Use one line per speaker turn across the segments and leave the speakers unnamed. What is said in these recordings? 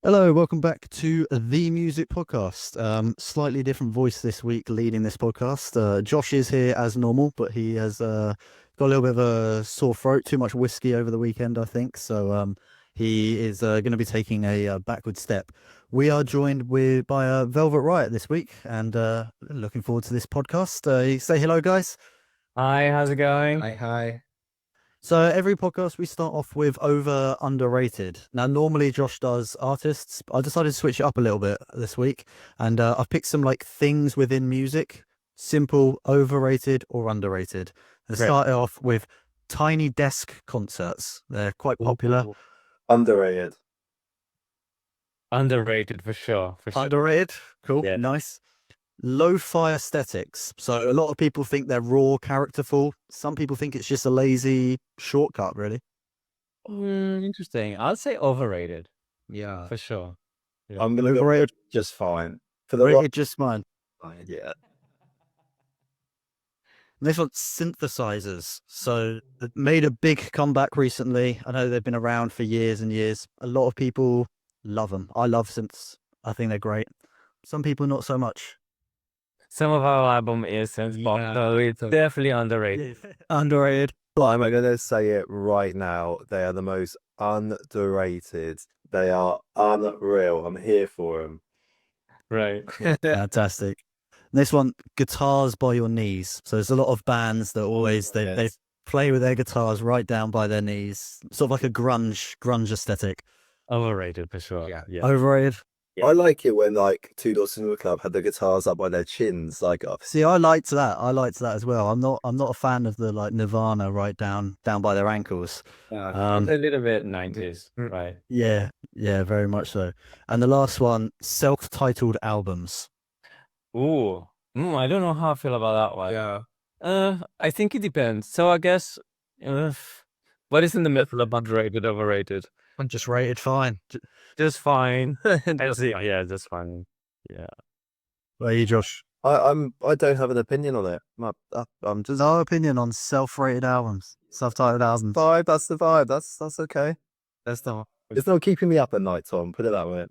Hello, welcome back to the Music Podcast. Slightly different voice this week leading this podcast. Josh is here as normal, but he has got a little bit of a sore throat, too much whiskey over the weekend, I think. So he is going to be taking a backward step. We are joined by Velvet Riot this week, and looking forward to this podcast. Say hello, guys.
Hi, how's it going?
Hi.
So every podcast we start off with over underrated. Now normally Josh does artists. I decided to switch it up a little bit this week, and I've picked some like things within music, simple, overrated or underrated. And
Great.
start it off with tiny desk concerts. They're quite popular.
Ooh,
Underrated.
underrated for sure.
Underrated, cool,
Yeah.
nice. Lo-fi aesthetics. So a lot of people think they're raw, characterful. Some people think it's just a lazy shortcut, really.
Interesting. I'll say overrated
Yeah.
for sure. Yeah.
I'm gonna go
Overrated,
just fine. For the
rated just fine.
yeah.
They've got synthesizers. So they made a big comeback recently. I know they've been around for years and years. A lot of people love them. I love synths. I think they're great. Some people not so much.
Some of our album is synth pop,
Yeah.
so it's definitely underrated.
Underrated.
But I'm gonna say it right now. They are the most underrated. They are unreal. I'm here for them.
Right.
Fantastic. This one, guitars by your knees. So there's a lot of bands that always they
Yes.
play with their guitars right down by their knees. Sort of like a grunge aesthetic.
Overrated for sure.
Yeah.
Yeah.
Overrated.
Yeah.
I like it when like Two Doors Cinema Club had the guitars up by their chins, like up.
See, I liked that. I liked that as well. I'm not a fan of the like Nirvana right down by their ankles.
It's a little bit 90s, right?
Yeah, very much so. And the last one, self-titled albums.
Ooh. I don't know how I feel about that one.
Yeah.
I think it depends. So I guess what is in the middle of underrated, overrated?
I'm just rated fine.
Just fine. Yeah, just fine. Yeah.
Where are you, Josh?
I don't have an opinion on it. I'm just
No opinion on self-rated albums, self-titled albums.
vibe. That's the vibe. That's okay.
That's the
It's not keeping me up at night, Tom. Put it that way.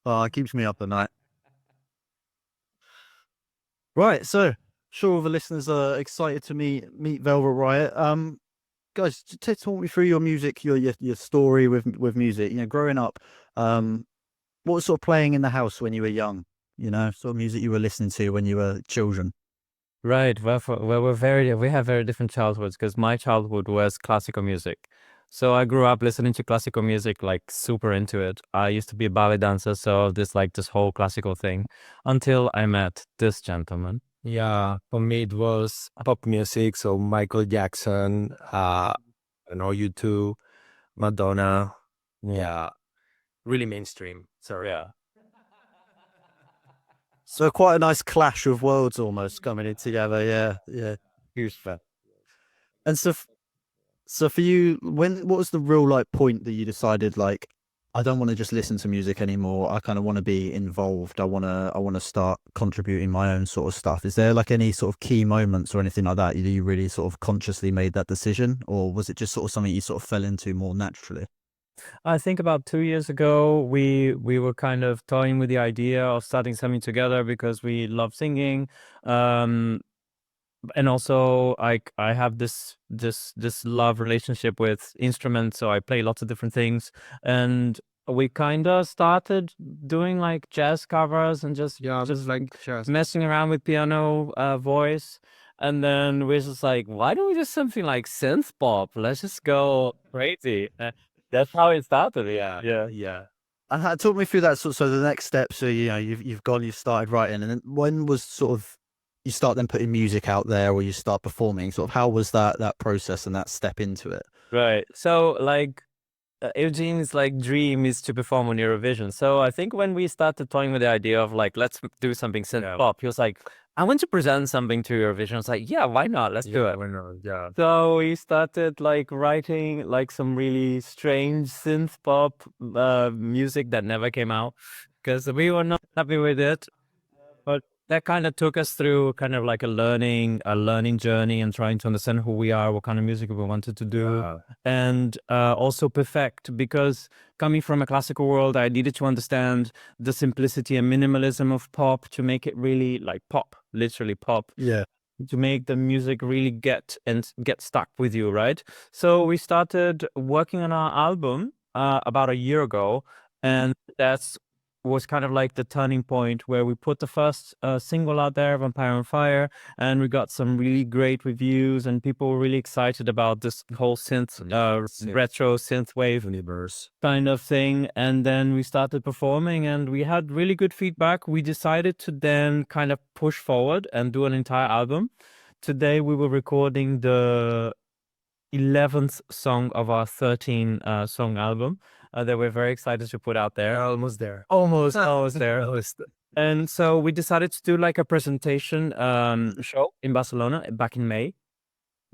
Oh, it keeps me up at night. Right, so sure all the listeners are excited to meet Velvet Riot. Guys, talk me through your music, your story with music. You know, growing up, what was sort of playing in the house when you were young? You know, sort of music you were listening to when you were children.
right. We have very different childhoods because my childhood was classical music. So I grew up listening to classical music, like super into it. I used to be a ballet dancer, so this whole classical thing until I met this gentleman.
Yeah, for me it was pop music, so Michael Jackson, I know U2, Madonna. Yeah, really mainstream. Sorry.
Yeah.
So quite a nice clash of worlds almost coming in together. Yeah.
Huge fan.
And so for you, what was the real like point that you decided like, I don't want to just listen to music anymore. I kind of want to be involved. I want to start contributing my own sort of stuff. Is there like any sort of key moments or anything like that? You really sort of consciously made that decision, or was it just sort of something you sort of fell into more naturally?
I think about 2 years ago, we were kind of toying with the idea of starting something together because we love singing. And also I have this love relationship with instruments, so I play lots of different things, and we kind of started doing like jazz covers and just
like just
messing around with piano voice, and then we're just like, why don't we do something like synth pop? Let's just go crazy. That's how it started. Yeah.
And talk me through that. So the next step. So you know you've started writing, and then when was sort of you start then putting music out there, or you start performing? Sort of how was that process and that step into it?
Right. So like Eugene's like dream is to perform on Eurovision. So I think when we started toying with the idea of like, let's do something synth pop, he was like, I want to present something to Eurovision. I was like, yeah, why not? Let's do it.
yeah.
So we started like writing like some really strange synth pop music that never came out because we were not happy with it. But that kind of took us through kind of like a learning journey and trying to understand who we are, what kind of music we wanted to do, and also perfect, because coming from a classical world, I needed to understand the simplicity and minimalism of pop to make it really like pop, literally pop.
Yeah.
To make the music really get stuck with you, right? So we started working on our album about a year ago, and that's was kind of like the turning point where we put the first single out there, Vampire on Fire, and we got some really great reviews, and people were really excited about this whole retro synthwave
universe
kind of thing. And then we started performing, and we had really good feedback. We decided to then kind of push forward and do an entire album. Today we were recording the 11th song of our 13 song album that we're very excited to put out there.
almost there.
Almost there.
Almost.
And so we decided to do like a presentation show in Barcelona back in May,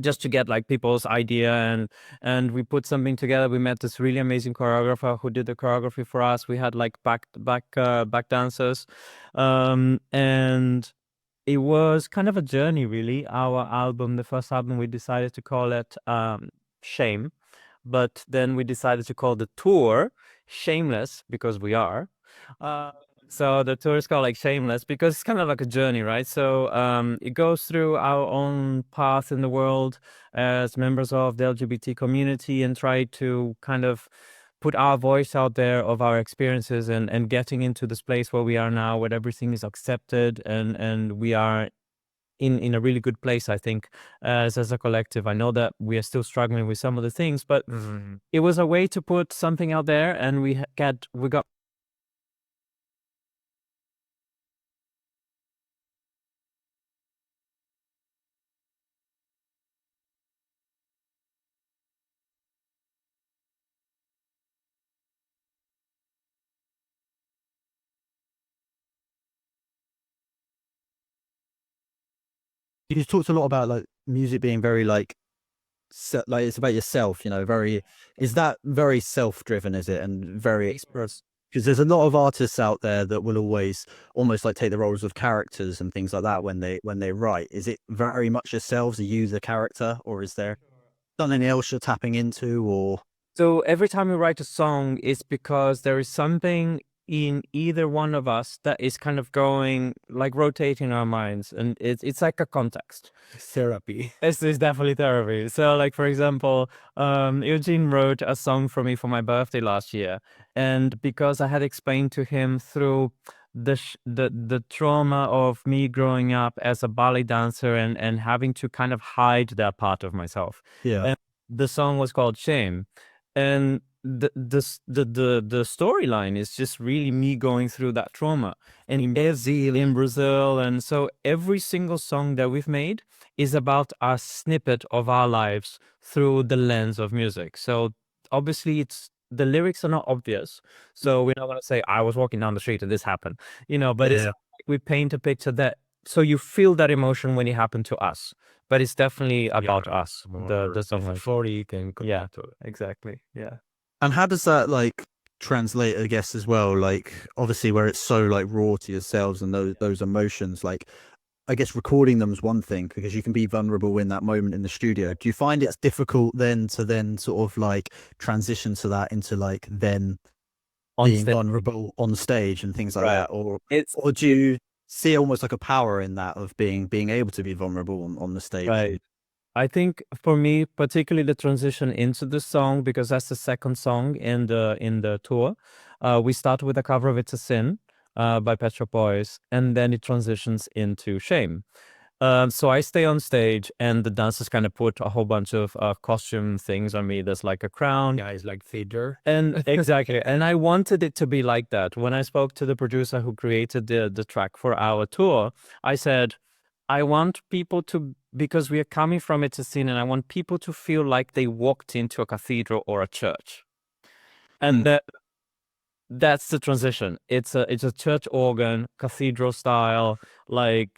just to get like people's idea, and we put something together. We met this really amazing choreographer who did the choreography for us. We had like back dancers, and it was kind of a journey, really. Our album, the first album, we decided to call it Shame, but then we decided to call the tour Shameless, because we are. So the tour is called like Shameless because it's kind of like a journey, right? So it goes through our own path in the world as members of the LGBT community, and try to kind of put our voice out there of our experiences, and getting into this place where we are now, where everything is accepted, and we are in a really good place, I think, as a collective. I know that we are still struggling with some of the things, but it was a way to put something out there, and we got
You talked a lot about like music being very like it's about yourself, you know, very, is that very self-driven, is it? And very express, because there's a lot of artists out there that will always almost like take the roles of characters and things like that when they write. Is it very much yourselves? Are you the character, or is there something else you're tapping into? Or
So every time we write a song, it's because there is something in either one of us that is kind of going, like rotating our minds, and it's like a context.
Therapy.
This is definitely therapy. So like, for example, Eugene wrote a song for me for my birthday last year, and because I had explained to him through the trauma of me growing up as a ballet dancer, and having to kind of hide that part of myself.
yeah,
And the song was called Shame, and the storyline is just really me going through that trauma, and in Brazil. And so every single song that we've made is about a snippet of our lives through the lens of music. So obviously the lyrics are not obvious, so we're not going to say I was walking down the street and this happened, but it's like we paint a picture that, so you feel that emotion when it happened to us, but it's definitely about us, the song.
Euphoric and
Yeah, exactly. Yeah.
and how does that like translate, I guess, as well, like obviously where it's so like raw to yourselves and those emotions, like I guess recording them is one thing because you can be vulnerable in that moment in the studio. Do you find it's difficult then to then sort of like transition to that into like then being vulnerable on stage and things like that, or do you see almost like a power in that of being able to be vulnerable on the stage?
Right. I think for me, particularly the transition into the song, because that's the second song in the tour. We start with a cover of "It's a Sin" by Pet Shop Boys, and then it transitions into "Shame." So I stay on stage, and the dancers kind of put a whole bunch of costume things on me. There's like a crown.
Yeah, it's like theater.
And exactly. And I wanted it to be like that. When I spoke to the producer who created the track for our tour, I said, I want people to, because we are coming from It's a Sin, and I want people to feel like they walked into a cathedral or a church. And that's the transition. It's a church organ, cathedral style, like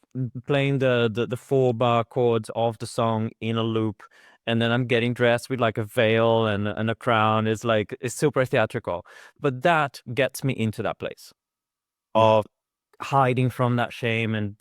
playing the 4-bar chords of the song in a loop, and then I'm getting dressed with like a veil and a crown. It's like, it's super theatrical, but that gets me into that place of hiding from that shame, and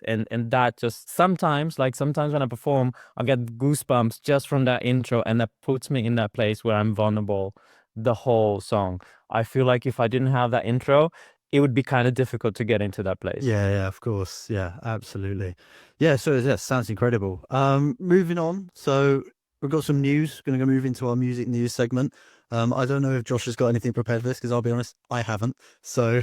that just sometimes when I perform, I get goosebumps just from that intro, and that puts me in that place where I'm vulnerable the whole song. I feel like if I didn't have that intro, it would be kind of difficult to get into that place.
Yeah, of course. Yeah, absolutely. Yeah, so yeah, sounds incredible. Moving on. So we've got some news. Going to go move into our music news segment. I don't know if Josh has got anything prepared for this because I'll be honest, I haven't. So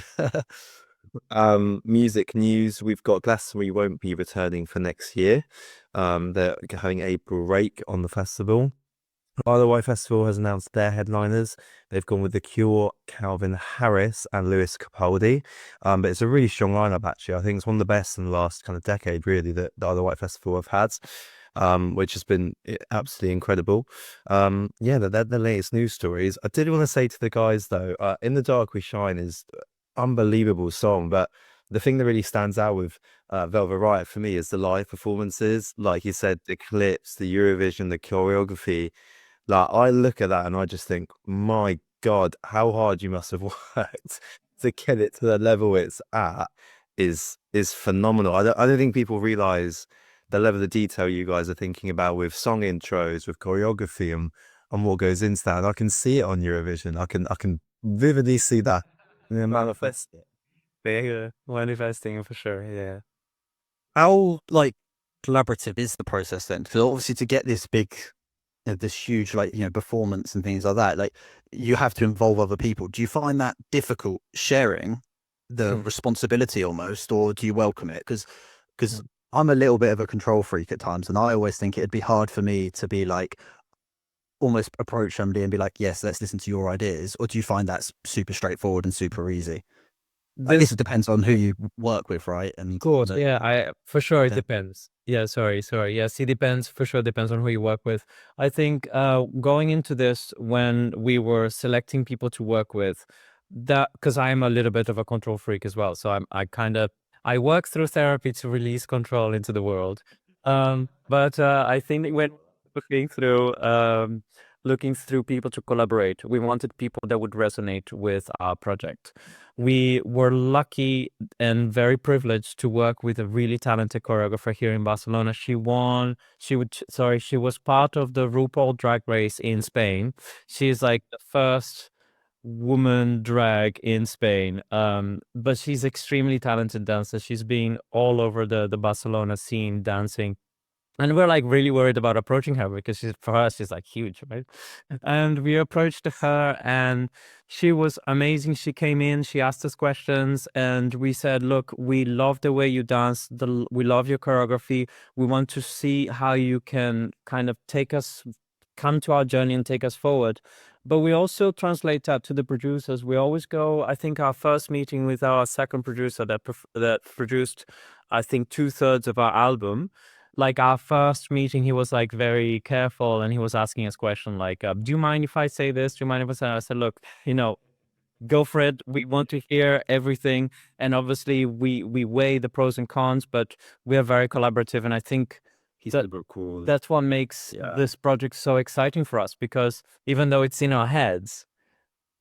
Music news. We've got Glastonbury won't be returning for next year. They're having a break on the festival. Otherwise, Festival has announced their headliners. They've gone with The Cure, Calvin Harris, and Lewis Capaldi. But it's a really strong lineup, actually. I think it's one of the best in the last kind of decade, really, that the Other White Festival have had, which has been absolutely incredible. Yeah, they're the latest news stories. I did want to say to the guys, though, In the Dark We Shine is unbelievable song, but the thing that really stands out with Velvet Riot for me is the live performances. Like you said, the clips, the Eurovision, the choreography. Like, I look at that and I just think, my God, how hard you must have worked to get it to the level it's at is phenomenal. I don't think people realize the level of detail you guys are thinking about with song intros, with choreography, and what goes into that. And I can see it on Eurovision. I can vividly see that. Yeah,
Manifest it. Manifesting for sure. Yeah.
how like collaborative is the process then? Because obviously to get this big, this huge performance and things like that, like you have to involve other people. Do you find that difficult sharing the responsibility almost, or do you welcome it? Because I'm a little bit of a control freak at times, and I always think it'd be hard for me to be like almost approach somebody and be like, yes, let's listen to your ideas. Or do you find that's super straightforward and super easy? I guess it depends on who you work with, right? And
Of course, yeah, I for sure it
Yeah.
depends. Yeah, sorry. Yes, it depends, for sure depends on who you work with. I think going into this, when we were selecting people to work with, that because I'm a little bit of a control freak as well, so I work through therapy to release control into the world. But I think that when looking through people to collaborate, we wanted people that would resonate with our project. We were lucky and very privileged to work with a really talented choreographer here in Barcelona. She was part of the RuPaul Drag Race in Spain. She's like the first woman drag in Spain. But she's extremely talented dancer. She's been all over the Barcelona scene dancing. And we're like really worried about approaching her because for us, she's like huge, right? And we approached her and she was amazing. She came in, she asked us questions, and we said, look, we love the way you dance. We love your choreography. We want to see how you can kind of come to our journey and take us forward. But we also translate that to the producers. We always go, I think our first meeting with our second producer that produced, I think 2/3 of our album, like our first meeting, he was like very careful and he was asking us question like, do you mind if I say this? Do you mind if I say that? I said, look, go for it. We want to hear everything. And obviously we weigh the pros and cons, but we are very collaborative. And I think
super cool.
that's what makes this project so exciting for us, because even though it's in our heads,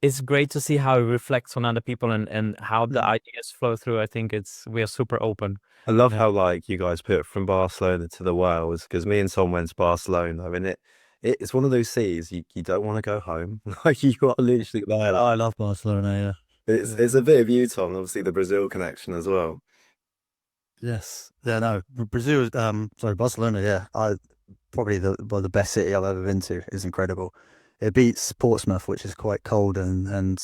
it's great to see how it reflects on other people and how the ideas flow through. I think we are super open.
I love how like you guys put from Barcelona to the Wales, because me and Tom went to Barcelona. I mean, it's one of those cities you don't want to go home. Like you are literally there.
I love Barcelona.
It's a bit of you, Tom. Obviously, the Brazil connection as well.
Yes. Yeah. No. Brazil. Sorry, Barcelona. Yeah. Probably the best city I've ever been to. Is incredible. It beats Portsmouth, which is quite cold and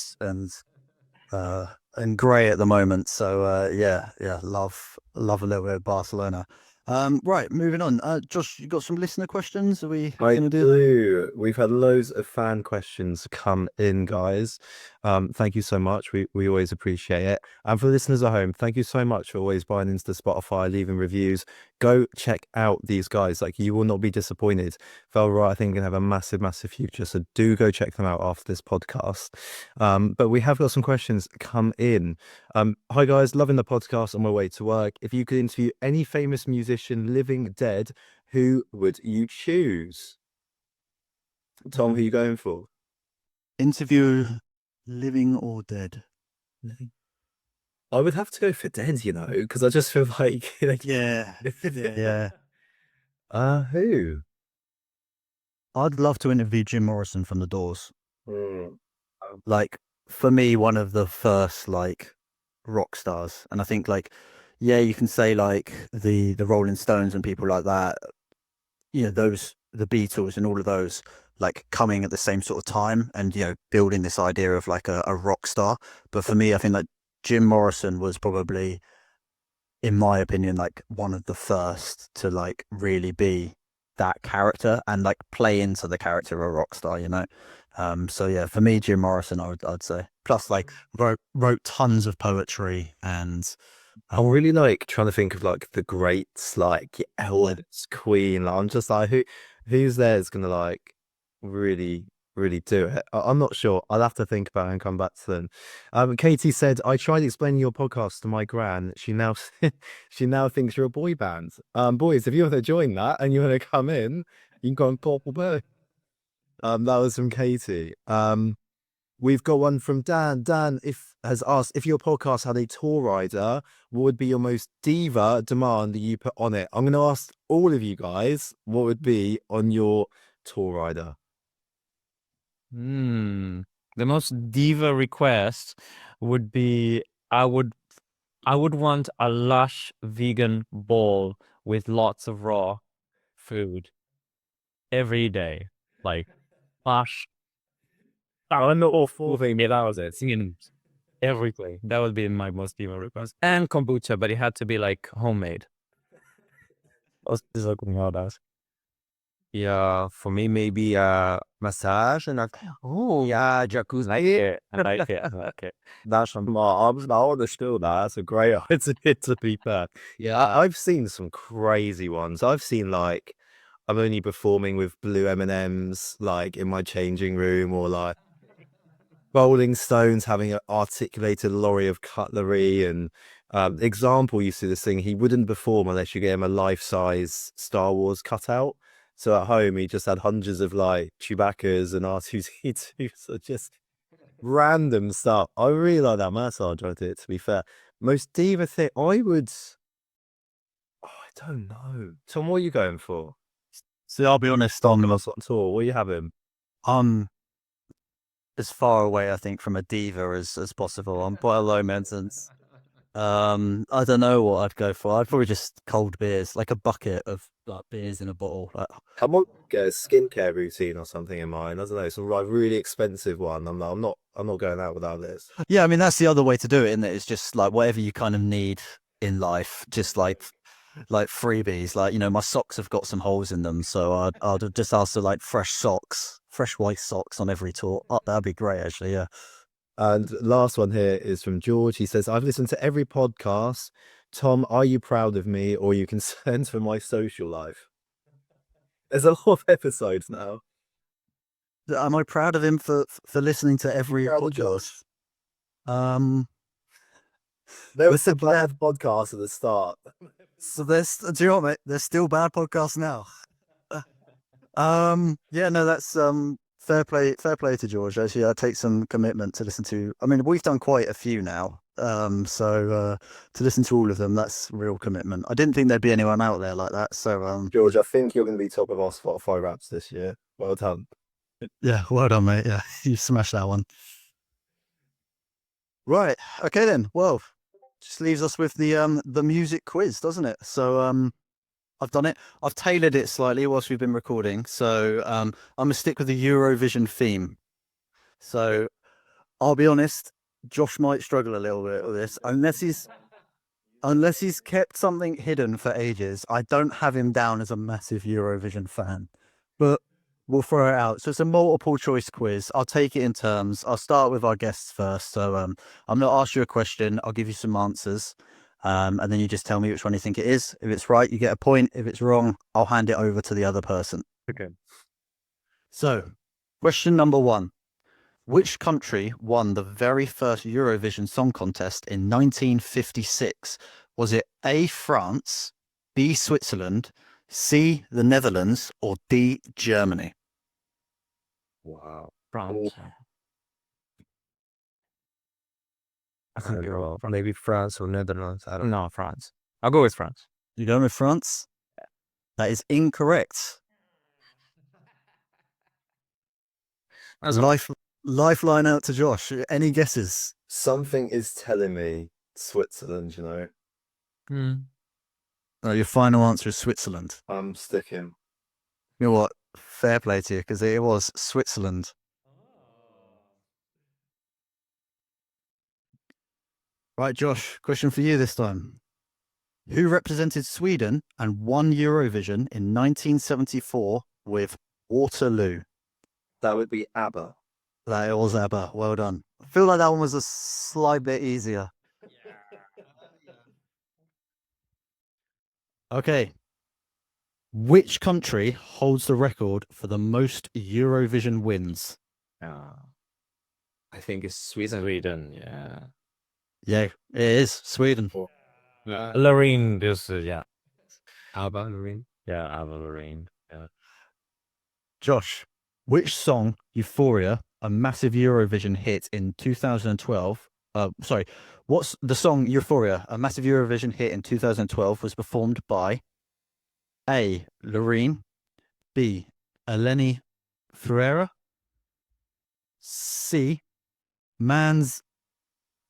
grey at the moment. So yeah, love a little bit of Barcelona. Right, moving on. Josh, you got some listener questions? Are we
I
gonna do?
do. We've had loads of fan questions come in, guys. Thank you so much. We always appreciate it. And for listeners at home, thank you so much for always buying into Spotify, leaving reviews. Go check out these guys. Like, you will not be disappointed. Velvet Riot, I think, can have a massive, massive future. So do go check them out after this podcast. But we have got some questions come in. Hi guys, loving the podcast on my way to work. If you could interview any famous musician, living, dead, who would you choose? Tom, who are you going for?
Interview living or dead?
I would have to go for Dead, you know, because I just feel like
Yeah, yeah.
who?
I'd love to interview Jim Morrison from The Doors.
Hmm.
Like, for me, one of the first like rock stars, and I think like, yeah, you can say like the Rolling Stones and people like that. You know, those the Beatles and all of those like coming at the same sort of time, and building this idea of like a rock star. But for me, I think like Jim Morrison was probably, in my opinion, like one of the first to like really be that character and like play into the character of a rock star, so yeah, for me, Jim Morrison, I'd say. Plus, like wrote tons of poetry, and
I'm really like trying to think of like the greats, like Elvis, Queen. Like, I'm just like, who's there is gonna like really, really do it? I'm not sure. I'll have to think about it and come back to them. Katie said, I tried explaining your podcast to my gran. She now she now thinks you're a boy band. Boys, if you want to join that and you want to come in, you can go on Purple Bird. That was from Katie. We've got one from Dan. Dan has asked if your podcast had a tour rider, what would be your most diva demand that you put on it? I'm going to ask all of you guys what would be on your tour rider.
The most diva request would be I would want a lush vegan bowl with lots of raw food every day. Like lush. I'm not awful thing. That was it. Singing everything. That would be my most diva request. And kombucha, but it had to be like homemade. Was looking how that.
Yeah, for me maybe massage and yeah, jacuzzi.
I like it. I like it.
That's from my arms now. Still that's a great idea to be fair. Yeah, I've seen some crazy ones. I've seen like I'm only performing with blue M&Ms like in my changing room, or like Rolling Stones having an articulated lorry of cutlery. And example, you see this thing, he wouldn't perform unless you gave him a life-size Star Wars cutout. So at home, he just had hundreds of like Chewbacca's and R2-D2s, so just random stuff. I really like that massage I did, to be fair. Most diva thing, I don't know. Tom, what are you going for?
So I'll be honest,
On tour, what are you having?
I'm as far away, I think, from a diva as possible. I'm quite a low maintenance. I don't know what I'd go for. I'd probably just cold beers, like a bucket of like beers in a bottle. Like,
I might get a skincare routine or something in mind. I don't know, some like really expensive one. I'm not going out without this.
yeah, I mean that's the other way to do it, isn't it? It's just like whatever you kind of need in life, just like freebies. Like my socks have got some holes in them, so I'd just ask for like fresh socks, fresh white socks on every tour. Oh, that'd be great, actually. Yeah.
And last one here is from George. He says, I've listened to every podcast. Tom, are you proud of me, or are you concerned for my social life? There's a lot of episodes now.
Am I proud of him for listening to every podcast?
There was a bad podcast at the start.
So do you know what, mate? There's still bad podcasts now. Yeah, no, that's fair play to George. Actually, I take some commitment to listen to. I mean, we've done quite a few now. So to listen to all of them, that's real commitment. I didn't think there'd be anyone out there like that. So
George, I think you're going to be top of our Spotify raps this year. Well done.
yeah, well done, mate. Yeah, you smashed that one. Right. Okay then. Well, just leaves us with the music quiz, doesn't it? So I've done it. I've tailored it slightly whilst we've been recording. So I'm gonna stick with the Eurovision theme. So I'll be honest, Josh might struggle a little bit with this unless he's kept something hidden for ages. I don't have him down as a massive Eurovision fan, but we'll throw it out. So it's a multiple choice quiz. I'll take it in turns. I'll start with our guests first. So I'm going to ask you a question. I'll give you some answers. And then you just tell me which one you think it is. If it's right, you get a point. If it's wrong, I'll hand it over to the other person.
Okay.
So question number 1. Which country won the very first Eurovision Song Contest in 1956? Was it A, France, B, Switzerland, C, the Netherlands, or D, Germany?
Wow.
France. I could be wrong.
Maybe France or Netherlands. I don't know.
No, France. I'll go with France.
You going with France? That is incorrect. Lifeline out to Josh. Any guesses?
Something is telling me Switzerland, you know.
Your final answer is Switzerland.
I'm sticking.
You know what? Fair play to you, because it was Switzerland. Right, Josh, question for you this time. Who represented Sweden and won Eurovision in 1974 with Waterloo?
That would be ABBA.
That was ABBA. Well done. I feel like that one was a slight bit easier. Okay. Which country holds the record for the most Eurovision wins?
I think it's Sweden.
Sweden, yeah.
Yeah, it is Sweden.
Loreen, this yeah.
Alba, Lorraine.
Yeah, Ava Loreen. Yeah.
Josh, which song, Euphoria, a massive Eurovision hit in 2012? What's the song Euphoria, a massive Eurovision hit in 2012, was performed by A. Loreen, B. Eleni Ferreira, C. Mans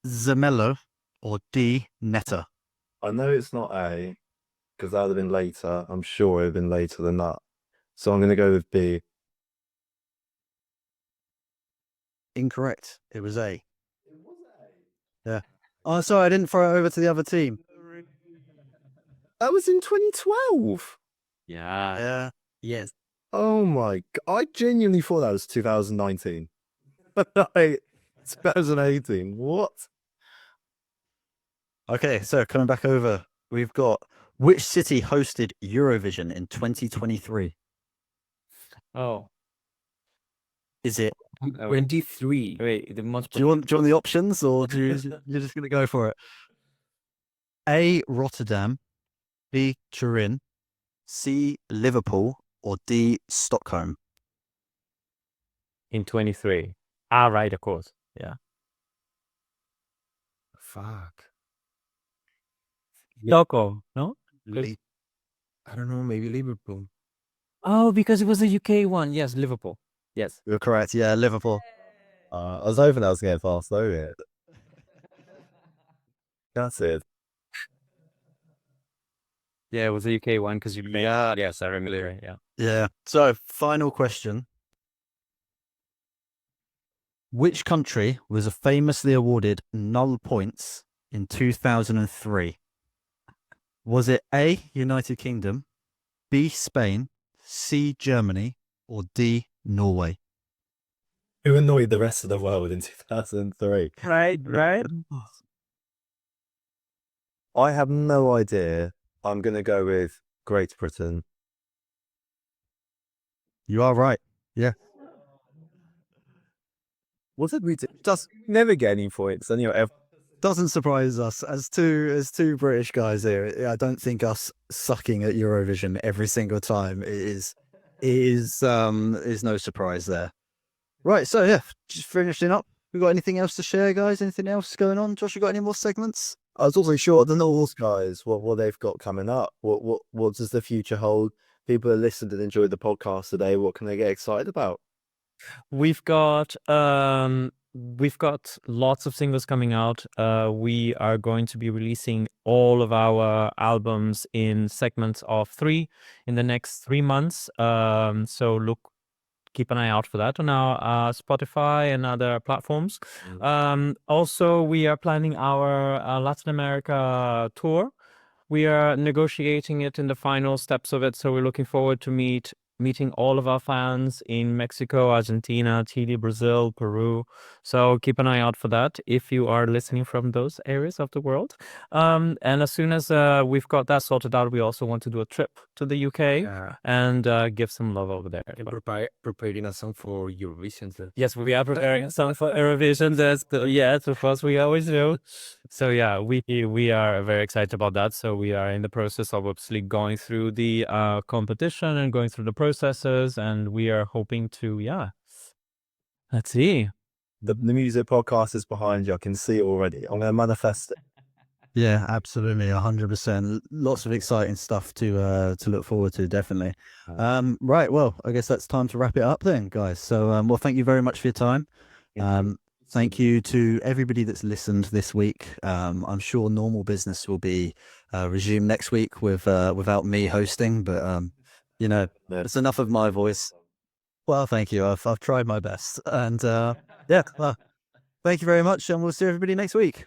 Zamello, or D. Netta?
I know it's not A, because that would have been later. I'm sure it would have been later than that. So I'm going to go with B.
Incorrect. It was A. It was A? Yeah. Oh, sorry, I didn't throw it over to the other team.
That was in 2012.
Yeah.
Yeah.
Yes.
Oh my God. I genuinely thought that was 2019. 2018. What?
Okay, so coming back over, we've got which city hosted Eurovision in 2023?
Oh.
Is it?
23.
Wait, the most.
Do you want the options, or you're just going to go for it? A. Rotterdam, B. Turin, C. Liverpool, or D. Stockholm?
In 23. Ah, right, of course. Yeah.
Fuck.
Stockholm, no?
I don't know. Maybe Liverpool.
Oh, because it was a UK one. Yes, Liverpool. Yes.
You're correct. Yeah, Liverpool.
I was hoping I was getting fast over it. That's it.
Yeah, it was a UK one because you made.
Yeah.
Yes, I remember. It, yeah.
Yeah. So, final question. Which country was famously awarded null points in 2003? Was it A, United Kingdom, B, Spain, C, Germany, or D, Norway?
Who annoyed the rest of the world in 2003?
Right.
I have no idea. I'm going to go with Great Britain.
You are right. Yeah.
What did we do? Just never get any points. Anyway,
Doesn't surprise us as two British guys here. I don't think us sucking at Eurovision every single time is no surprise there. Right, so yeah, just finishing up. We got anything else to share, guys? Anything else going on? Josh, you got any more segments?
I was also sure the North guys, what they've got coming up. What does the future hold? People that listened and enjoyed the podcast today, what can they get excited about?
We've got lots of singles coming out. We are going to be releasing all of our albums in segments of 3 in the next 3 months. So keep an eye out for that on our Spotify and other platforms. Also, we are planning our Latin America tour. We are negotiating it in the final steps of it, so we're looking forward to meeting all of our fans in Mexico, Argentina, Chile, Brazil, Peru. So keep an eye out for that if you are listening from those areas of the world. And as soon as we've got that sorted out, we also want to do a trip to the UK and give some love over there.
Preparing a song for Eurovision.
Yes, we are preparing a song for Eurovision. Yes, of course, we always do. So yeah, we are very excited about that. So we are in the process of obviously going through the competition and going through the processes, and we are hoping to let's see.
the music podcast is behind you. I can see it already. I'm going to manifest it.
Yeah, absolutely, 100%. Lots of exciting stuff to look forward to, definitely. Right, well, I guess that's time to wrap it up then, guys. So, well, thank you very much for your time. Thank you to everybody that's listened this week. I'm sure normal business will be resumed next week with without me hosting, but you know, it's enough of my voice. Well, thank you. I've tried my best, and yeah, well, thank you very much, and we'll see everybody next week.